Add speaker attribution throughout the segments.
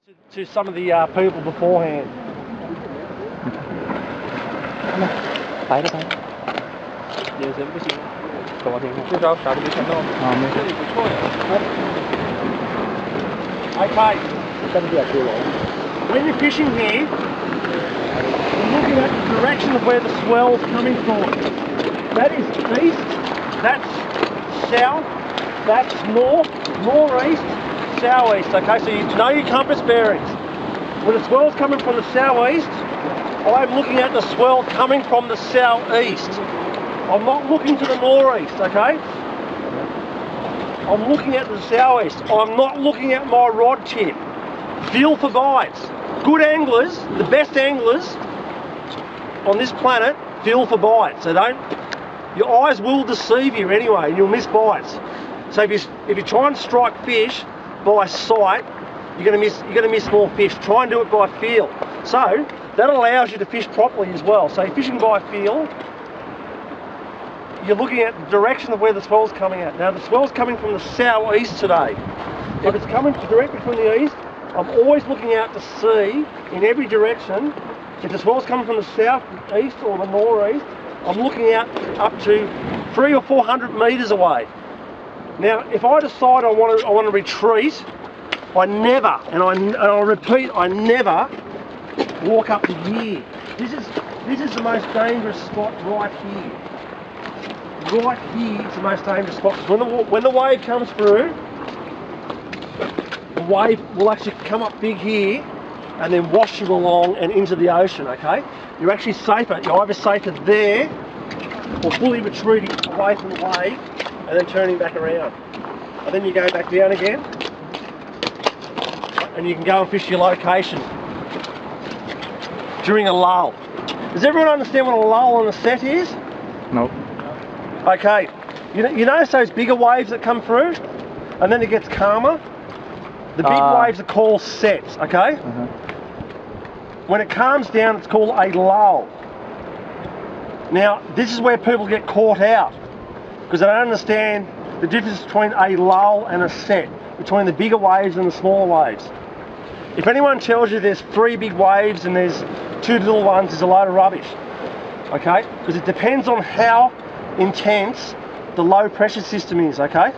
Speaker 1: To some of the people beforehand.
Speaker 2: Phải đó phải.
Speaker 3: 眼神不行，怎么听？至少啥都没看到。
Speaker 2: 没事。
Speaker 3: 这里不错呀。
Speaker 1: Okay. When you're fishing here, you're looking at the direction of where the swell's coming from. That is east, that's south, that's north, northeast, southeast. Okay, so you know your compass bearings. When the swell's coming from the southeast, I'm looking at the swell coming from the southeast. I'm not looking to the northeast, okay? I'm looking at the southeast. I'm not looking at my rod tip. Feel for bites. Good anglers, the best anglers on this planet, feel for bites. So your eyes will deceive you anyway, and you'll miss bites. So if you try and strike fish by sight, you're going to miss more fish. Try and do it by feel. So that allows you to fish properly as well. So you're fishing by feel. You're looking at the direction of where the swell's coming at. Now the swell's coming from the southeast today. If it's coming directly from the east, I'm always looking out to see in every direction. If the swell's coming from the southeast or the northeast, I'm looking out up to 300 or 400 metres away. Now, if I decide I want to retreat, I never, and I'll repeat, I never walk up to here. This is the most dangerous spot right here. Right here is the most dangerous spot. When the wave comes through, the wave will actually come up big here and then wash you along and into the ocean, okay? You're actually safer. You're either safer there or fully retreating away from the wave and then turning back around. And then you go back down again and you can go and fish your location during a lull. Does everyone understand what a lull on a set is?
Speaker 2: No.
Speaker 1: Okay, you notice those bigger waves that come through and then it gets calmer? The big waves are called sets, okay? When it calms down, it's called a lull. Now, this is where people get caught out because they don't understand the difference between a lull and a set, between the bigger waves and the smaller waves. If anyone tells you there's 3 big waves and there's 2 little ones, there's a load of rubbish, okay? Because it depends on how intense the low pressure system is, okay?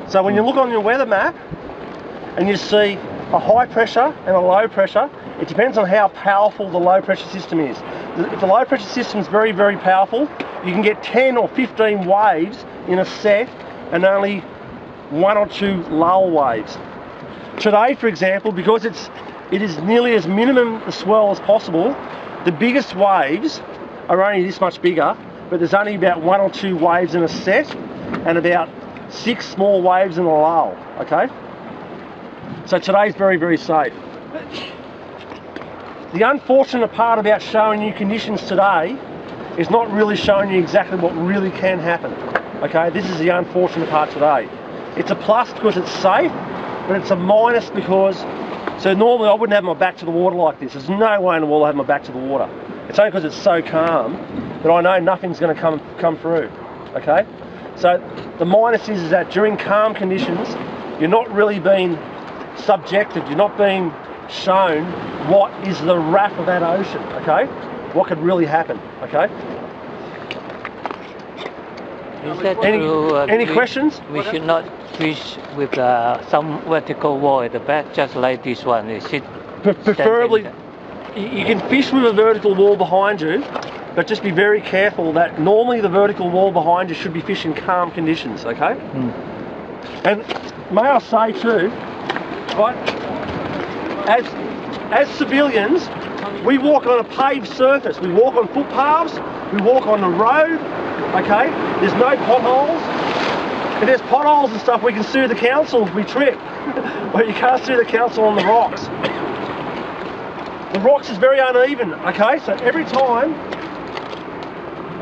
Speaker 1: So when you look on your weather map and you see a high pressure and a low pressure, it depends on how powerful the low pressure system is. If the low pressure system is very, very powerful, you can get 10 or 15 waves in a set and only 1 or 2 lull waves. Today, for example, because it is nearly as minimum the swell as possible, the biggest waves are only this much bigger, but there's only about 1 or 2 waves in a set and about 6 small waves in a lull, okay? So today's very, very safe. The unfortunate part about showing you conditions today is not really showing you exactly what really can happen, okay? This is the unfortunate part today. It's a plus because it's safe, but it's a minus because, so normally I wouldn't have my back to the water like this. There's no way in the world I have my back to the water. It's only because it's so calm that I know nothing's going to come through, okay? So the minus is that during calm conditions, you're not really being subjected, you're not being shown what is the wrath of that ocean, okay? What could really happen, okay?
Speaker 2: Is that true?
Speaker 1: Any questions?
Speaker 2: We should not fish with some vertical wall at the back, just like this one. Is it
Speaker 1: Preferably, you can fish with a vertical wall behind you, but just be very careful that normally the vertical wall behind you should be fishing calm conditions, okay? And may I say too, right, as civilians, we walk on a paved surface, we walk on footpaths, we walk on the road, okay? There's no potholes. If there's potholes and stuff, we can sue the council if we trip, but you can't sue the council on the rocks. The rocks is very uneven, okay? So every time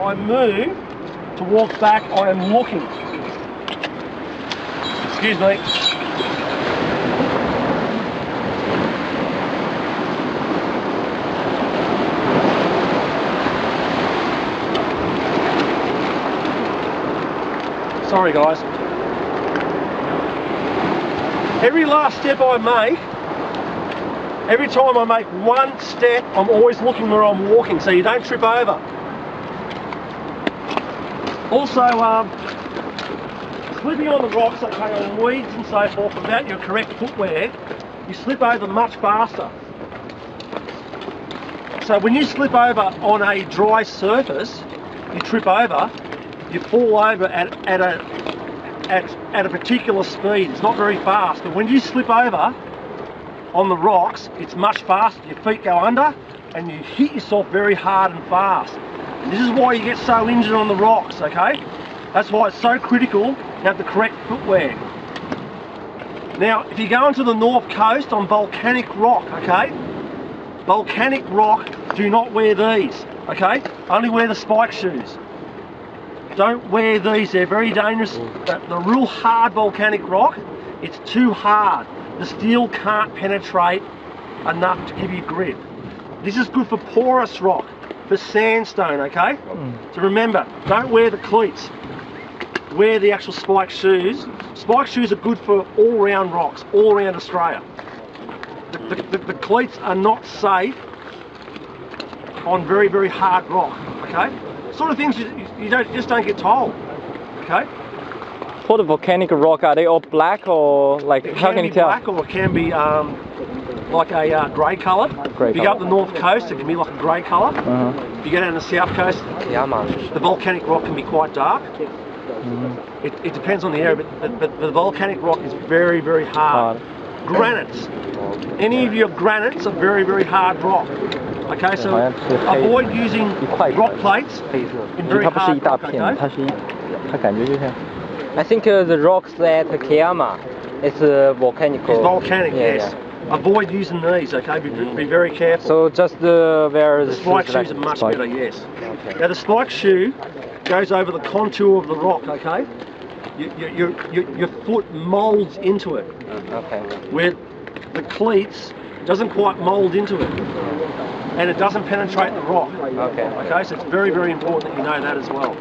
Speaker 1: I move to walk back, I am looking. Excuse me. Sorry guys. Every last step I make, Every time I make one step, I'm always looking where I'm walking, so you don't trip over. Also, slipping on the rocks, okay, on weeds and so forth, without your correct footwear, you slip over much faster. So when you slip over on a dry surface, you trip over, you fall over at a particular speed. It's not very fast, but when you slip over on the rocks, it's much faster. Your feet go under and you hit yourself very hard and fast. And this is why you get so injured on the rocks, okay? That's why it's so critical to have the correct footwear. Now, if you go onto the north coast on volcanic rock, okay? Volcanic rock, do not wear these, okay? Only wear the spike shoes. Don't wear these, they're very dangerous. The real hard volcanic rock, it's too hard. The steel can't penetrate enough to give you grip. This is good for porous rock, for sandstone, okay? So remember, don't wear the cleats. Wear the actual spike shoes. Spike shoes are good for all-round rocks, all around Australia. The cleats are not safe on very, very hard rock, okay? Sort of things you just don't get told, okay?
Speaker 3: For the volcanic rock, are they all black or like, how can you tell?
Speaker 1: It can be black or it can be like a grey colour. If you go up the north coast, it can be like a grey colour. If you go down the south coast, the volcanic rock can be quite dark. It depends on the area, but the volcanic rock is very, very hard. Granites. Any of your granites are very, very hard rock. Okay, so avoid using rock plates in very hard rock, okay?
Speaker 3: I think the rocks at Kiama is volcanic.
Speaker 1: It's volcanic, yes. Avoid using these, okay? Be very careful.
Speaker 3: So just wear
Speaker 1: the spike shoes are much better, yes. Now the spike shoe goes over the contour of the rock, okay? Your foot moulds into it.
Speaker 3: Okay.
Speaker 1: Where the cleats doesn't quite mould into it. And it doesn't penetrate the rock.
Speaker 3: Okay.
Speaker 1: Okay, so it's very, very important that you know that as well.